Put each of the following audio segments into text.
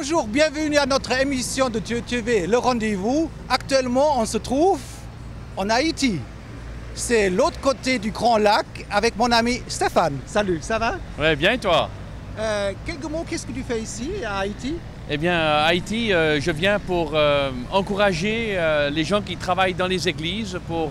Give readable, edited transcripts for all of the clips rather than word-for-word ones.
Bonjour, bienvenue à notre émission de Dieu TV, Le Rendez-vous. Actuellement, on se trouve en Haïti. C'est l'autre côté du Grand Lac avec mon ami Stéphane. Salut, ça va? Ouais, bien et toi? Quelques mots, qu'est-ce que tu fais ici à Haïti? Eh bien, à Haïti, je viens pour encourager les gens qui travaillent dans les églises, pour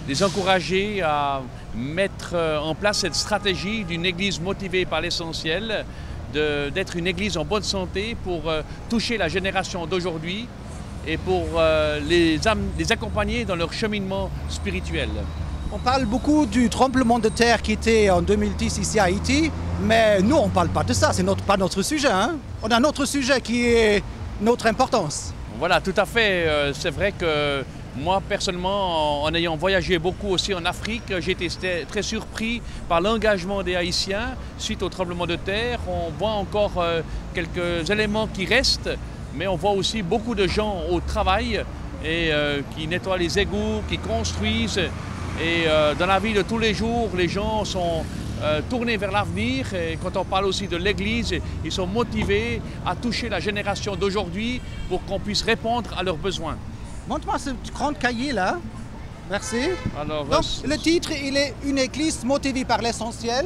les encourager à mettre en place cette stratégie d'une église motivée par l'essentiel, d'être une église en bonne santé pour toucher la génération d'aujourd'hui et pour les accompagner dans leur cheminement spirituel. On parle beaucoup du tremblement de terre qui était en 2010 ici à Haïti, mais nous, on ne parle pas de ça, c'est pas notre sujet. Hein? On a un autre sujet qui est notre importance. Voilà, tout à fait. C'est vrai que moi, personnellement, en ayant voyagé beaucoup aussi en Afrique, j'ai été très surpris par l'engagement des Haïtiens suite au tremblement de terre. On voit encore quelques éléments qui restent, mais on voit aussi beaucoup de gens au travail et qui nettoient les égouts, qui construisent. Et dans la vie de tous les jours, les gens sont tournés vers l'avenir. Et quand on parle aussi de l'Église, ils sont motivés à toucher la génération d'aujourd'hui pour qu'on puisse répondre à leurs besoins. Montre-moi ce grand cahier là. Merci. Alors, donc, le titre, il est Une église motivée par l'essentiel.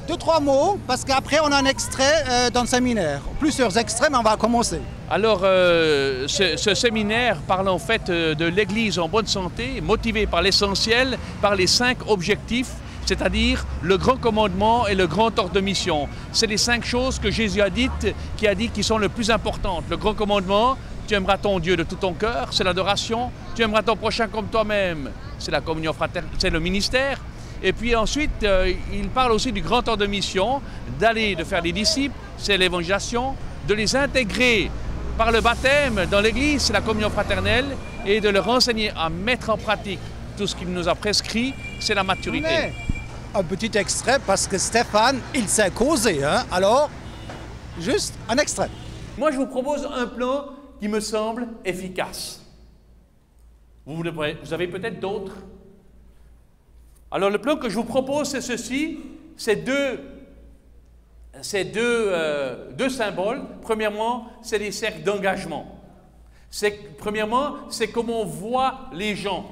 2-3 mots, parce qu'après on a un extrait dans le séminaire. Plusieurs extraits, mais on va commencer. Alors, ce séminaire parle en fait de l'Église en bonne santé, motivée par l'essentiel, par les 5 objectifs, c'est-à-dire le grand commandement et le grand ordre de mission. C'est les 5 choses que Jésus a dites, qui sont les plus importantes. Le grand commandement, tu aimeras ton Dieu de tout ton cœur, c'est l'adoration. Tu aimeras ton prochain comme toi-même, c'est la communion fraternelle, c'est le ministère. Et puis ensuite, il parle aussi du grand ordre de mission, de faire des disciples, c'est l'évangélisation, de les intégrer par le baptême dans l'Église, c'est la communion fraternelle, et de leur enseigner à mettre en pratique tout ce qu'il nous a prescrit, c'est la maturité. Mais un petit extrait, parce que Stéphane, il sait causer, hein? Alors, juste un extrait. Moi, je vous propose un plan qui me semble efficace. Vous avez peut-être d'autres. Alors, le plan que je vous propose, c'est ceci, c'est deux symboles. Premièrement, c'est des cercles d'engagement. Premièrement, c'est comment on voit les gens,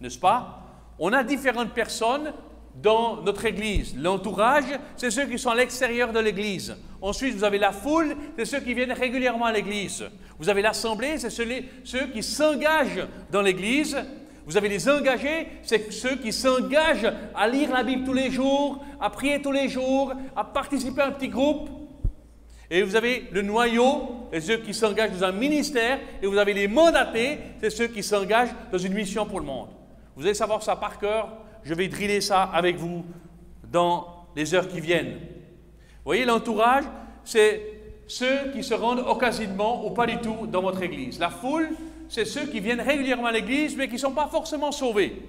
n'est-ce pas? On a différentes personnes dans notre Église. L'entourage, c'est ceux qui sont à l'extérieur de l'Église. Ensuite, vous avez la foule, c'est ceux qui viennent régulièrement à l'Église. Vous avez l'assemblée, c'est ceux qui s'engagent dans l'Église. Vous avez les engagés, c'est ceux qui s'engagent à lire la Bible tous les jours, à prier tous les jours, à participer à un petit groupe. Et vous avez le noyau, c'est ceux qui s'engagent dans un ministère. Et vous avez les mandatés, c'est ceux qui s'engagent dans une mission pour le monde. Vous allez savoir ça par cœur. Je vais driller ça avec vous dans les heures qui viennent. Vous voyez, l'entourage, c'est ceux qui se rendent occasionnellement ou pas du tout dans votre église. La foule, c'est ceux qui viennent régulièrement à l'église, mais qui ne sont pas forcément sauvés.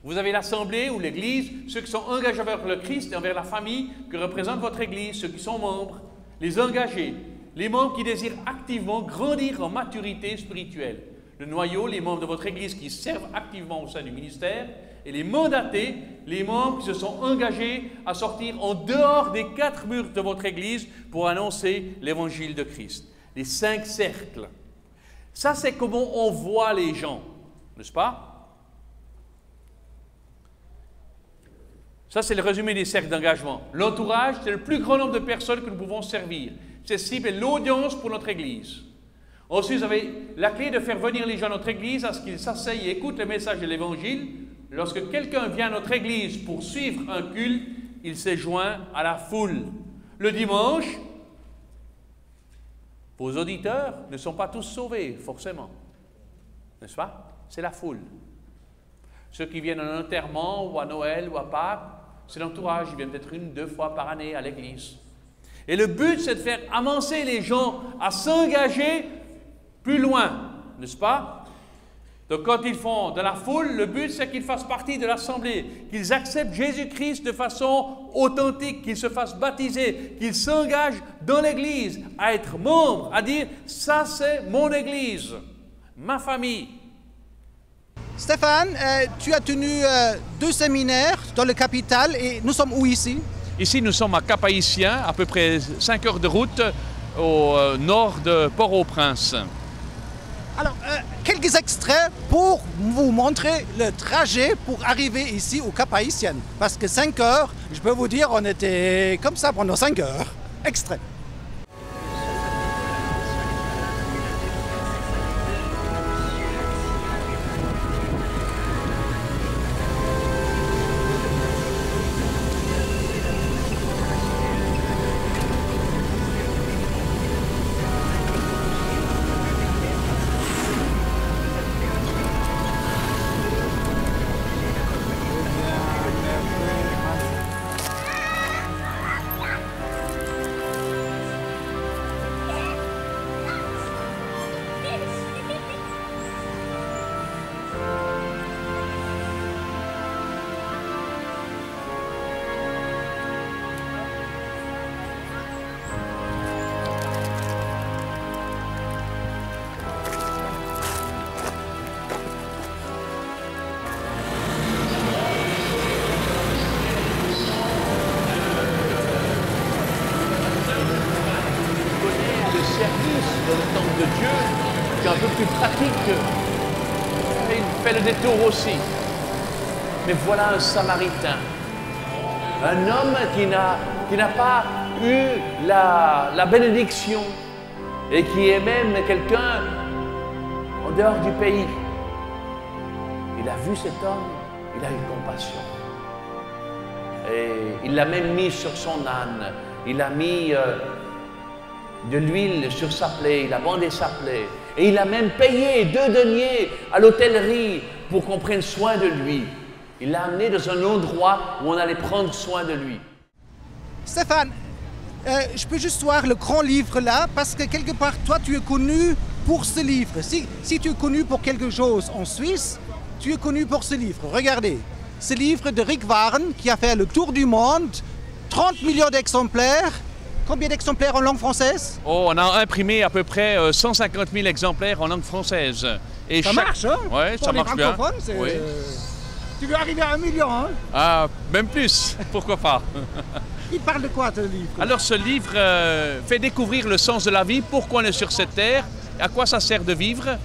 Vous avez l'assemblée ou l'église, ceux qui sont engagés envers le Christ et envers la famille que représente votre église, ceux qui sont membres, les engagés, les membres qui désirent activement grandir en maturité spirituelle. Le noyau, les membres de votre église qui servent activement au sein du ministère, et les mandatés, les membres qui se sont engagés à sortir en dehors des 4 murs de votre église pour annoncer l'évangile de Christ. Les 5 cercles. Ça, c'est comment on voit les gens, n'est-ce pas? Ça, c'est le résumé des cercles d'engagement. L'entourage, c'est le plus grand nombre de personnes que nous pouvons servir. Ceci est l'audience pour notre Église. Ensuite, vous avez la clé de faire venir les gens à notre Église à ce qu'ils s'asseyent et écoutent le message de l'Évangile. Lorsque quelqu'un vient à notre Église pour suivre un culte, il s'est joint à la foule. Le dimanche, vos auditeurs ne sont pas tous sauvés, forcément. N'est-ce pas? C'est la foule. Ceux qui viennent à un enterrement ou à Noël ou à Pâques, c'est l'entourage. Ils viennent peut-être 1-2 fois par année à l'église. Et le but, c'est de faire avancer les gens à s'engager plus loin, n'est-ce pas? Donc quand ils font de la foule, le but, c'est qu'ils fassent partie de l'assemblée, qu'ils acceptent Jésus-Christ de façon authentique, qu'ils se fassent baptiser, qu'ils s'engagent dans l'Église à être membres, à dire « ça c'est mon Église, ma famille ». Stéphane, tu as tenu 2 séminaires dans le capital et nous sommes où ici? Ici, nous sommes à Cap-Haïtien, à peu près 5 heures de route au nord de Port-au-Prince. Alors, quelques extraits pour vous montrer le trajet pour arriver ici au Cap-Haïtien. Parce que 5 heures, je peux vous dire, on était comme ça pendant 5 heures. Extrait. Dans le temple de Dieu, qui est un peu plus pratique, et il fait le détour aussi. Mais voilà un Samaritain, un homme qui n'a pas eu la bénédiction et qui est même quelqu'un en dehors du pays. Il a vu cet homme, il a eu compassion. Et il l'a même mis sur son âne, il a mis de l'huile sur sa plaie, il a bandé sa plaie. Et il a même payé 2 deniers à l'hôtellerie pour qu'on prenne soin de lui. Il l'a amené dans un endroit où on allait prendre soin de lui. Stéphane, je peux juste voir le grand livre là, parce que quelque part, toi, tu es connu pour ce livre. Si tu es connu pour quelque chose en Suisse, tu es connu pour ce livre. Regardez, ce livre de Rick Warren, qui a fait le tour du monde, 30 millions d'exemplaires. Combien d'exemplaires en langue française? Oh, on a imprimé à peu près 150 000 exemplaires en langue française. Et ça marche, hein? Oui, ça marche bien. Oui. Tu veux arriver à 1 million, hein? Ah, même plus, pourquoi pas. Il parle de quoi, ce livre? Alors, ce livre fait découvrir le sens de la vie, pourquoi on est sur cette terre, à quoi ça sert de vivre.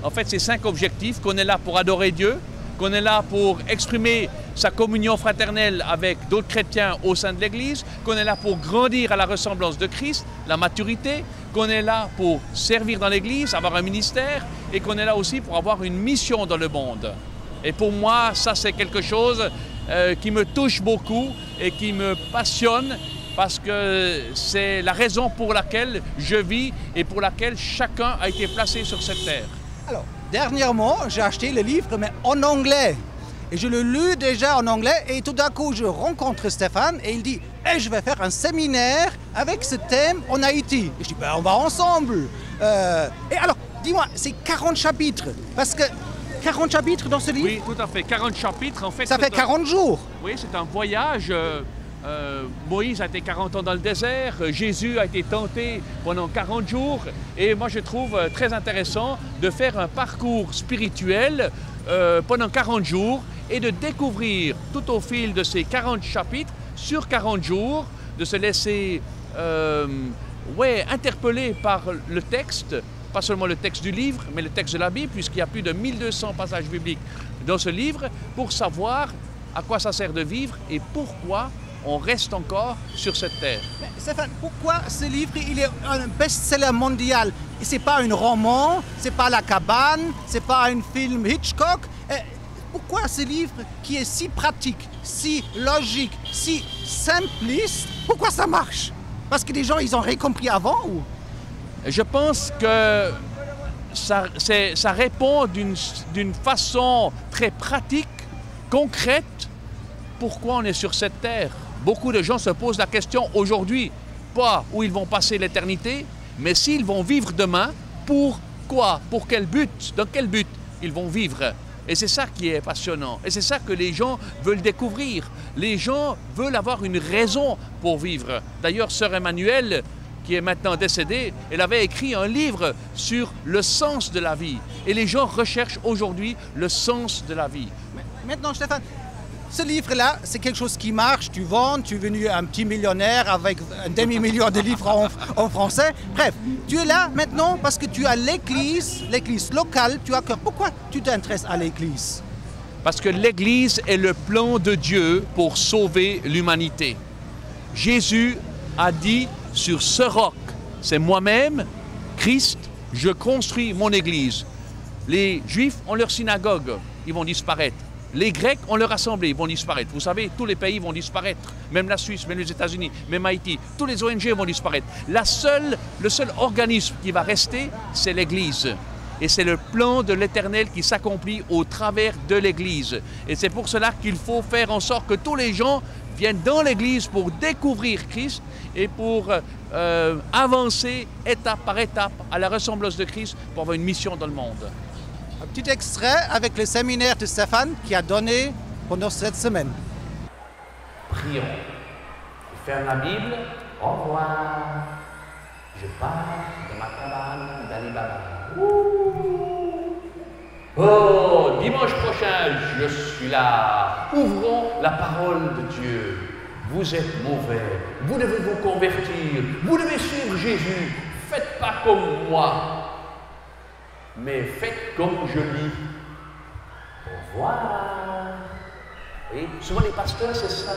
En fait, c'est 5 objectifs, qu'on est là pour adorer Dieu, qu'on est là pour exprimer sa communion fraternelle avec d'autres chrétiens au sein de l'Église, qu'on est là pour grandir à la ressemblance de Christ, la maturité, qu'on est là pour servir dans l'Église, avoir un ministère, et qu'on est là aussi pour avoir une mission dans le monde. Et pour moi, ça c'est quelque chose qui me touche beaucoup et qui me passionne, parce que c'est la raison pour laquelle je vis et pour laquelle chacun a été placé sur cette terre. Alors, dernièrement, j'ai acheté le livre, mais en anglais. Et je l'ai lu déjà en anglais, et tout d'un coup, je rencontre Stéphane, et il dit hey, « je vais faire un séminaire avec ce thème en Haïti. » Et je dis ben, « on va ensemble. » Et alors, dis-moi, c'est 40 chapitres, parce que 40 chapitres dans ce livre? Oui, tout à fait, 40 chapitres. En fait, ça fait 40 jours. Oui, c'est un voyage. Moïse a été 40 ans dans le désert, Jésus a été tenté pendant 40 jours, et moi je trouve très intéressant de faire un parcours spirituel pendant 40 jours et de découvrir tout au fil de ces 40 chapitres, sur 40 jours, de se laisser interpeller par le texte, pas seulement le texte du livre, mais le texte de la Bible, puisqu'il y a plus de 1200 passages bibliques dans ce livre, pour savoir à quoi ça sert de vivre et pourquoi on reste encore sur cette terre. Mais Stéphane, pourquoi ce livre il est un best-seller mondial? C'est pas un roman, c'est pas La Cabane, c'est pas un film Hitchcock. Pourquoi ce livre qui est si pratique, si logique, si simpliste, pourquoi ça marche? Parce que les gens ils ont rien compris avant ou? Je pense que ça répond d'une façon très pratique, concrète, pourquoi on est sur cette terre. Beaucoup de gens se posent la question aujourd'hui, pas où ils vont passer l'éternité, mais s'ils vont vivre demain, pourquoi? Pour quel but? Dans quel but ils vont vivre? Et c'est ça qui est passionnant. Et c'est ça que les gens veulent découvrir. Les gens veulent avoir une raison pour vivre. D'ailleurs, Sœur Emmanuelle, qui est maintenant décédée, elle avait écrit un livre sur le sens de la vie. Et les gens recherchent aujourd'hui le sens de la vie. Maintenant, Stéphane, ce livre-là, c'est quelque chose qui marche, tu vends, tu es devenu un petit millionnaire avec un demi-million de livres en français. Bref, tu es là maintenant parce que tu as l'église locale, tu as cœur. Pourquoi tu t'intéresses à l'église? Parce que l'Église est le plan de Dieu pour sauver l'humanité. Jésus a dit, sur ce roc, c'est moi-même, Christ, je construis mon Église. Les Juifs ont leur synagogue, ils vont disparaître. Les Grecs ont leur assemblée, ils vont disparaître. Vous savez, tous les pays vont disparaître. Même la Suisse, même les États-Unis, même Haïti. Tous les ONG vont disparaître. Le seul organisme qui va rester, c'est l'Église. Et c'est le plan de l'Éternel qui s'accomplit au travers de l'Église. Et c'est pour cela qu'il faut faire en sorte que tous les gens viennent dans l'Église pour découvrir Christ et pour avancer étape par étape à la ressemblance de Christ pour avoir une mission dans le monde. Un petit extrait avec le séminaire de Stéphane qui a donné pendant cette semaine. Prions. Je ferme la Bible. Au revoir. Je pars de ma cabane d'Ali Baba. Oh, dimanche prochain, je suis là. Ouvrons la parole de Dieu. Vous êtes mauvais. Vous devez vous convertir. Vous devez suivre Jésus. Faites pas comme moi, mais faites comme je lis. Au revoir. Oui, souvent les pasteurs, c'est ça.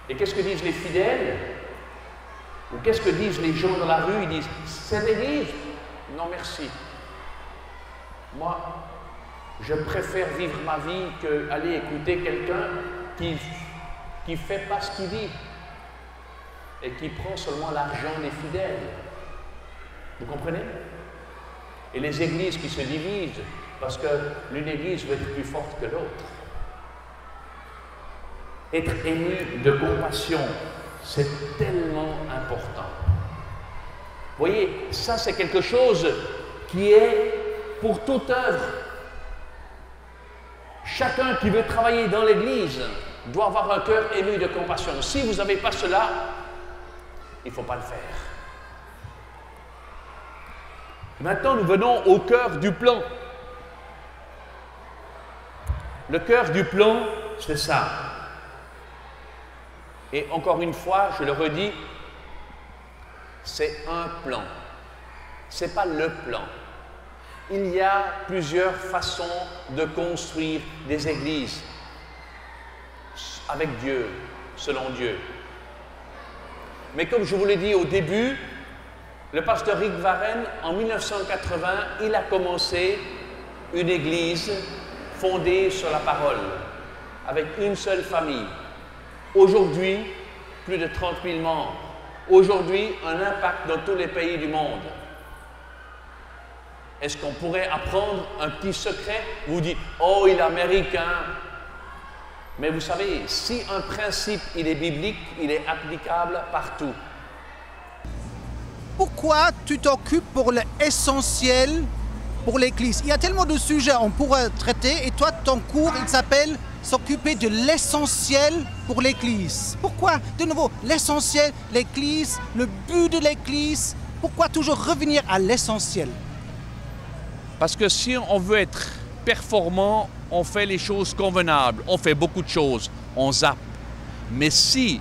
Et qu'est-ce que disent les fidèles? Ou qu'est-ce que disent les gens dans la rue? Ils disent, c'est l'église? Non, merci. Moi, je préfère vivre ma vie qu'aller écouter quelqu'un qui ne fait pas ce qu'il dit et qui prend seulement l'argent des fidèles. Vous comprenez? Et les églises qui se divisent parce qu'une église veut être plus forte que l'autre. Être ému de compassion, c'est tellement important. Vous voyez, ça c'est quelque chose qui est pour toute œuvre. Chacun qui veut travailler dans l'Église doit avoir un cœur ému de compassion. Si vous n'avez pas cela, il ne faut pas le faire. Maintenant, nous venons au cœur du plan. Le cœur du plan, c'est ça. Et encore une fois, je le redis, c'est un plan. Ce n'est pas le plan. Il y a plusieurs façons de construire des églises avec Dieu, selon Dieu. Mais comme je vous l'ai dit au début, le pasteur Rick Warren, en 1980, il a commencé une église fondée sur la parole, avec une seule famille. Aujourd'hui, plus de 30 000 membres. Aujourd'hui, un impact dans tous les pays du monde. Est-ce qu'on pourrait apprendre un petit secret? Vous dites, oh, il est américain. Mais vous savez, si un principe, il est biblique, il est applicable partout. Pourquoi tu t'occupes pour l'essentiel pour l'Église? Il y a tellement de sujets qu'on pourrait traiter et toi, ton cours, il s'appelle s'occuper de l'essentiel pour l'Église. Pourquoi? De nouveau, l'essentiel, l'Église, le but de l'Église. Pourquoi toujours revenir à l'essentiel? Parce que si on veut être performant, on fait les choses convenables, on fait beaucoup de choses, on zappe. Mais si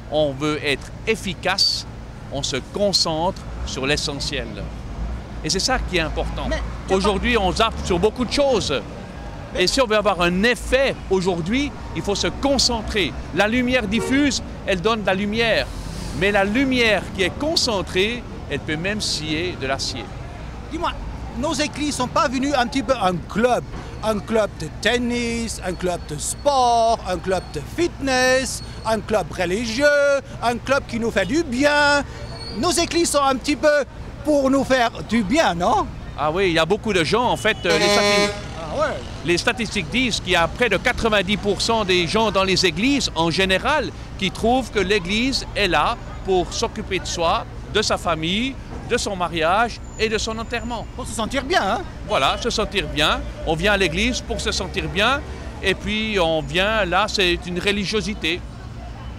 on veut être efficace, on se concentre sur l'essentiel. Et c'est ça qui est important. Aujourd'hui, on zappe sur beaucoup de choses. Et si on veut avoir un effet aujourd'hui, il faut se concentrer. La lumière diffuse, elle donne de la lumière. Mais la lumière qui est concentrée, elle peut même scier de l'acier. Dis-moi, nos églises ne sont pas venues un petit peu un club de tennis, un club de sport, un club de fitness, un club religieux, un club qui nous fait du bien. Nos églises sont un petit peu pour nous faire du bien, non? Ah oui, il y a beaucoup de gens, en fait, les statistiques disent qu'il y a près de 90% des gens dans les églises, en général, qui trouvent que l'église est là pour s'occuper de soi, de sa famille, de son mariage et de son enterrement. Pour se sentir bien, hein? Voilà, se sentir bien. On vient à l'église pour se sentir bien et puis on vient, là, c'est une religiosité.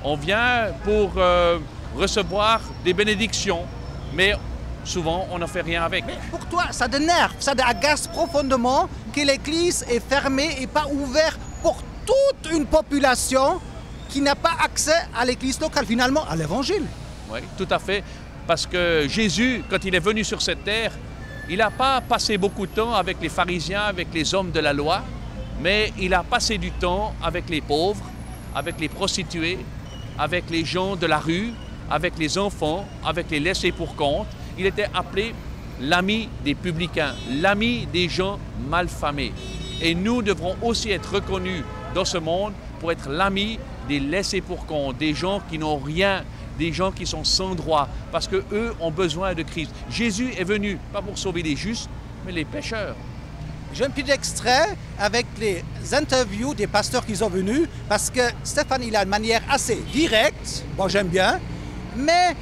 On vient pour recevoir des bénédictions, mais souvent on ne fait rien avec. Mais pour toi, ça t'énerve, ça t'agace profondément que l'église est fermée et pas ouverte pour toute une population qui n'a pas accès à l'église locale, finalement, à l'évangile. Oui, tout à fait. Parce que Jésus, quand il est venu sur cette terre, il n'a pas passé beaucoup de temps avec les pharisiens, avec les hommes de la loi, mais il a passé du temps avec les pauvres, avec les prostituées, avec les gens de la rue, avec les enfants, avec les laissés pour compte. Il était appelé l'ami des publicains, l'ami des gens malfamés. Et nous devrons aussi être reconnus dans ce monde pour être l'ami des laissés pour compte, des gens qui n'ont rien, des gens qui sont sans droit, parce qu'eux ont besoin de Christ. Jésus est venu, pas pour sauver les justes, mais les pécheurs. J'ai un petit extrait avec les interviews des pasteurs qui sont venus, parce que Stéphane, il a une manière assez directe, bon j'aime bien, mais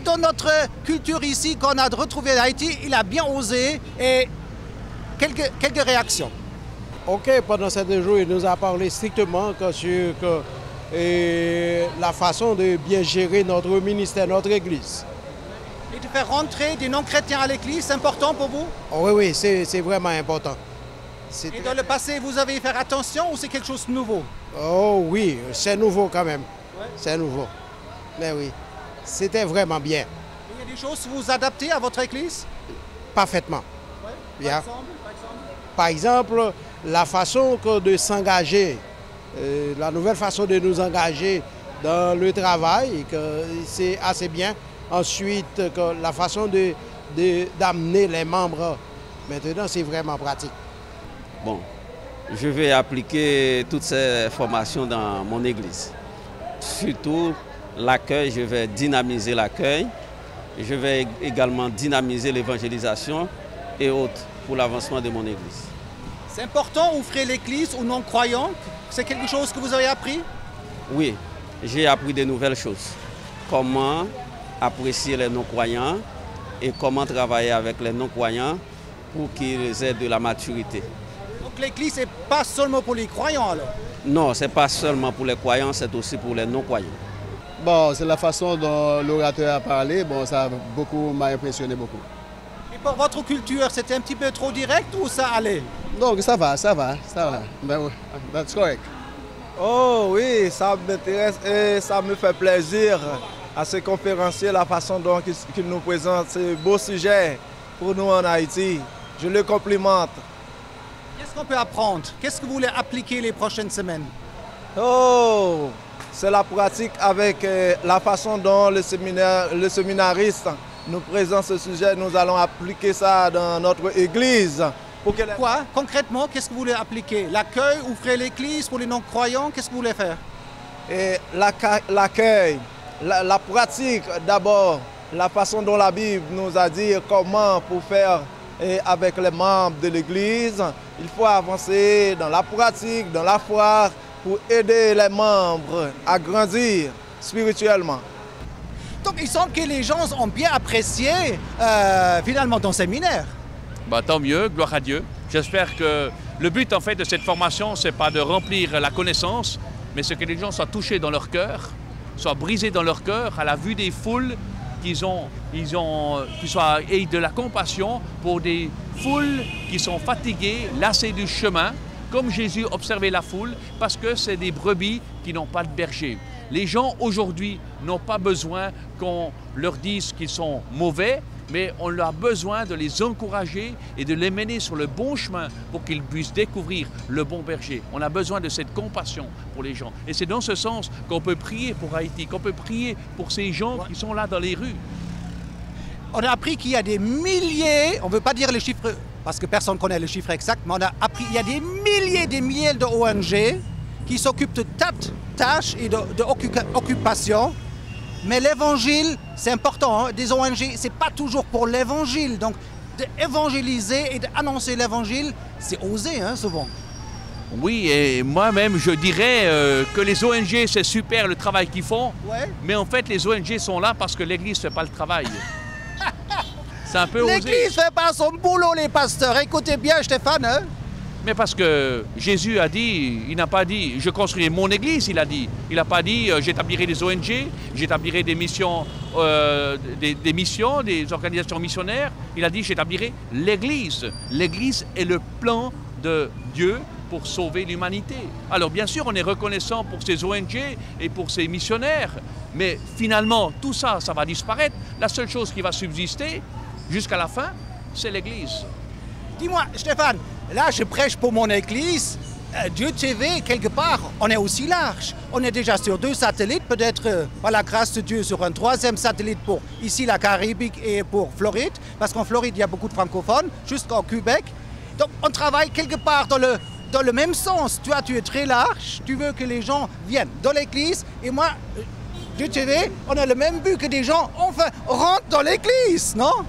dans notre culture ici, qu'on a retrouvé en Haïti, il a bien osé et quelques réactions. OK, pendant ces 2 jours, il nous a parlé strictement sur la façon de bien gérer notre ministère, notre église. Et de faire rentrer des non-chrétiens à l'église, c'est important pour vous? Oh, oui, c'est vraiment important. Et dans le passé, vous avez fait attention ou c'est quelque chose de nouveau? Oh oui, c'est nouveau quand même. Ouais. C'est nouveau. Mais oui, c'était vraiment bien. Et il y a des choses que vous adaptez à votre église? Parfaitement. Ouais. Bien. Par exemple? Par exemple, la façon de s'engager, la nouvelle façon de nous engager dans le travail, c'est assez bien. Ensuite, la façon d'amener les membres, maintenant, c'est vraiment pratique. Bon, je vais appliquer toutes ces formations dans mon église. Surtout l'accueil, je vais dynamiser l'accueil. Je vais également dynamiser l'évangélisation et autres pour l'avancement de mon église. C'est important d'ouvrir l'église aux non-croyants? C'est quelque chose que vous avez appris? Oui, j'ai appris de nouvelles choses. Comment apprécier les non-croyants et comment travailler avec les non-croyants pour qu'ils aient de la maturité. Donc l'église n'est pas seulement pour les croyants alors? Non, ce n'est pas seulement pour les croyants, c'est aussi pour les non-croyants. Bon, c'est la façon dont l'orateur a parlé, bon, ça m'a impressionné beaucoup. Et pour votre culture, c'était un petit peu trop direct ou ça allait? Donc ça va. Ben, oui, that's correct. Oh oui, ça m'intéresse et ça me fait plaisir à ce conférencier, la façon dont il nous présente ce beau sujet pour nous en Haïti. Je le complimente. Qu'est-ce qu'on peut apprendre? Qu'est-ce que vous voulez appliquer les prochaines semaines? Oh, c'est la pratique avec la façon dont le séminariste nous présente ce sujet. Nous allons appliquer ça dans notre église. Quoi? Concrètement, qu'est-ce que vous voulez appliquer? L'accueil, ouvrir l'église pour les non-croyants? Qu'est-ce que vous voulez faire? L'accueil, la pratique d'abord, la façon dont la Bible nous a dit comment pour faire avec les membres de l'église. Il faut avancer dans la pratique, dans la foi pour aider les membres à grandir spirituellement. Donc il semble que les gens ont bien apprécié finalement ton séminaire. Bah, tant mieux, gloire à Dieu. J'espère que le but en fait de cette formation, c'est pas de remplir la connaissance, mais c'est que les gens soient touchés dans leur cœur, soient brisés dans leur cœur à la vue des foules, qu'ils aient de la compassion pour des foules qui sont fatiguées, lassées du chemin, comme Jésus observait la foule, parce que c'est des brebis qui n'ont pas de berger. Les gens aujourd'hui n'ont pas besoin qu'on leur dise qu'ils sont mauvais, mais on a besoin de les encourager et de les mener sur le bon chemin pour qu'ils puissent découvrir le bon berger. On a besoin de cette compassion pour les gens. Et c'est dans ce sens qu'on peut prier pour Haïti, qu'on peut prier pour ces gens qui sont là dans les rues. On a appris qu'il y a des milliers, on ne veut pas dire les chiffres parce que personne ne connaît le chiffre exact, mais on a appris qu'il y a des milliers de ONG qui s'occupent de tas de tâches et d'occupations. Mais l'évangile, c'est important. Hein? Des ONG, ce n'est pas toujours pour l'évangile. Donc, d'évangéliser et d'annoncer l'évangile, c'est osé, hein, souvent. Oui, et moi-même, je dirais que les ONG, c'est super le travail qu'ils font. Ouais. Mais en fait, les ONG sont là parce que l'Église ne fait pas le travail. C'est un peu osé. L'Église ne fait pas son boulot, les pasteurs. Écoutez bien, Stéphane. Hein? Mais parce que Jésus a dit, il n'a pas dit, je construirai mon église, il a dit. Il n'a pas dit, j'établirai des ONG, j'établirai des missions, des organisations missionnaires. Il a dit, j'établirai l'église. L'église est le plan de Dieu pour sauver l'humanité. Alors bien sûr, on est reconnaissant pour ces ONG et pour ces missionnaires, mais finalement, tout ça, ça va disparaître. La seule chose qui va subsister jusqu'à la fin, c'est l'Église. Dis-moi, Stéphane, là je prêche pour mon église. Dieu TV, quelque part, on est aussi large. On est déjà sur 2 satellites, peut-être par la grâce de Dieu sur un 3e satellite pour ici la Caraïbe et pour Floride, parce qu'en Floride il y a beaucoup de francophones, jusqu'au Québec. Donc on travaille quelque part dans le même sens. Toi tu es très large, tu veux que les gens viennent dans l'église, et moi, Dieu TV, on a le même but que des gens, enfin, rentrent dans l'église, non?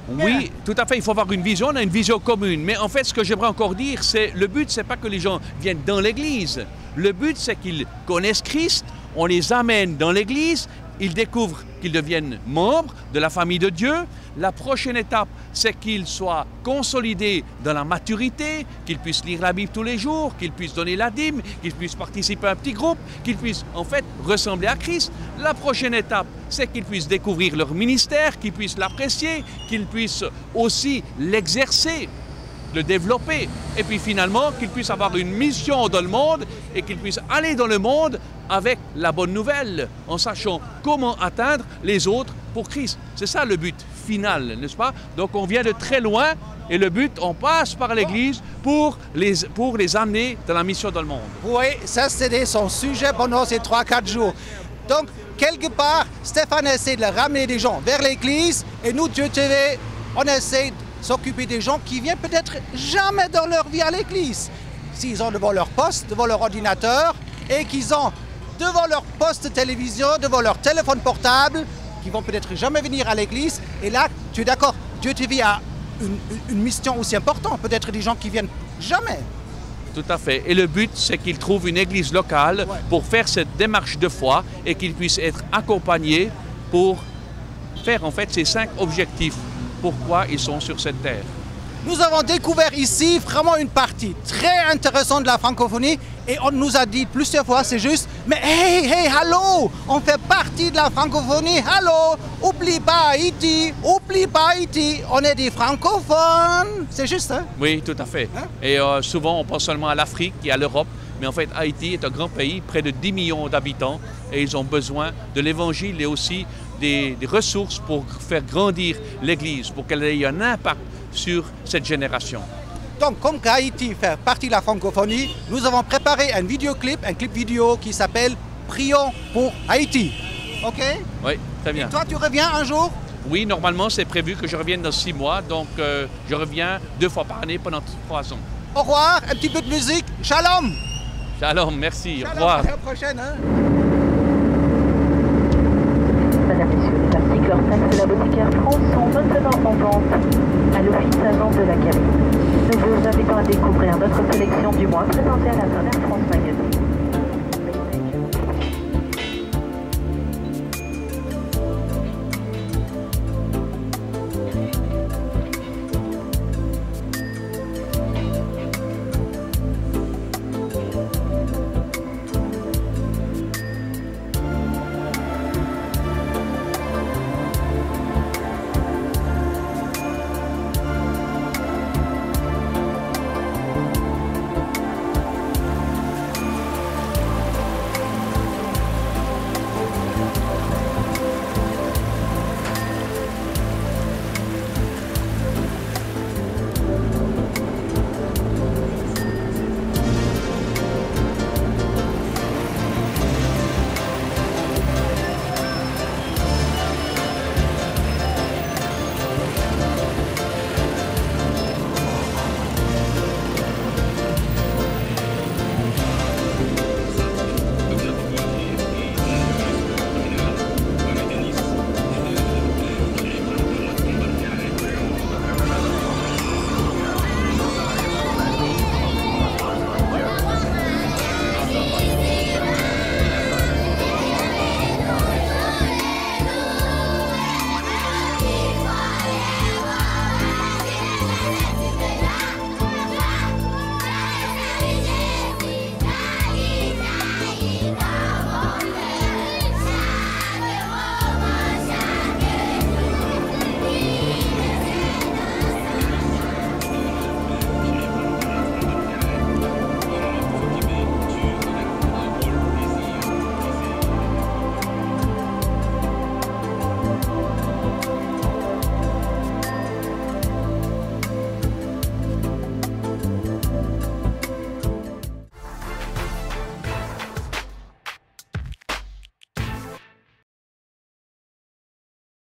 Oui, tout à fait, il faut avoir une vision, on a une vision commune. Mais en fait, ce que j'aimerais encore dire, c'est le but, c'est pas que les gens viennent dans l'Église. Le but, c'est qu'ils connaissent Christ, on les amène dans l'Église, ils découvrent qu'ils deviennent membres de la famille de Dieu. La prochaine étape, c'est qu'ils soient consolidés dans la maturité, qu'ils puissent lire la Bible tous les jours, qu'ils puissent donner la dîme, qu'ils puissent participer à un petit groupe, qu'ils puissent en fait ressembler à Christ. La prochaine étape, c'est qu'ils puissent découvrir leur ministère, qu'ils puissent l'apprécier, qu'ils puissent aussi l'exercer, le développer. Et puis finalement, qu'ils puissent avoir une mission dans le monde et qu'ils puissent aller dans le monde avec la bonne nouvelle, en sachant comment atteindre les autres pour Christ. C'est ça le but final, n'est-ce pas? Donc on vient de très loin et le but, on passe par l'Église pour les amener dans la mission dans le monde. Oui, ça c'était son sujet pendant ces 3-4 jours. Donc, quelque part, Stéphane essaie de ramener des gens vers l'Église et nous, Dieu TV, on essaie de s'occuper des gens qui viennent peut-être jamais dans leur vie à l'Église. S'ils ont devant leur poste, devant leur ordinateur et qu'ils ont devant leur poste de télévision, devant leur téléphone portable, qui vont peut-être jamais venir à l'église. Et là, tu es d'accord, Dieu TV a une mission aussi importante, peut-être des gens qui viennent jamais. Tout à fait. Et le but, c'est qu'ils trouvent une église locale pour faire cette démarche de foi et qu'ils puissent être accompagnés pour faire en fait ces 5 objectifs. Pourquoi ils sont sur cette terre. Nous avons découvert ici vraiment une partie très intéressante de la francophonie et on nous a dit plusieurs fois, c'est juste, mais hey, allô, on fait partie de la francophonie, allô, oublie pas Haïti, on est des francophones, c'est juste, hein? Oui, tout à fait. Hein? Et souvent, on pense seulement à l'Afrique et à l'Europe, mais en fait, Haïti est un grand pays, près de 10 millions d'habitants, et ils ont besoin de l'Évangile et aussi des ressources pour faire grandir l'Église, pour qu'elle ait un impact sur cette génération. Donc, comme Haïti fait partie de la francophonie, nous avons préparé un clip vidéo qui s'appelle « Prions pour Haïti ». OK? Oui, très bien. Et toi, tu reviens un jour? Oui, normalement, c'est prévu que je revienne dans 6 mois, donc je reviens 2 fois par année pendant 3 ans. Au revoir, un petit peu de musique. Shalom! Shalom, merci. Shalom, au revoir. À la prochaine. Hein? Madame, Messieurs, les articles hors taxe de la Boutiquière France sont maintenant en vente à l'office agent de la Caraïbe. Nous vous invitons à découvrir notre sélection du mois présentée à la fin de France.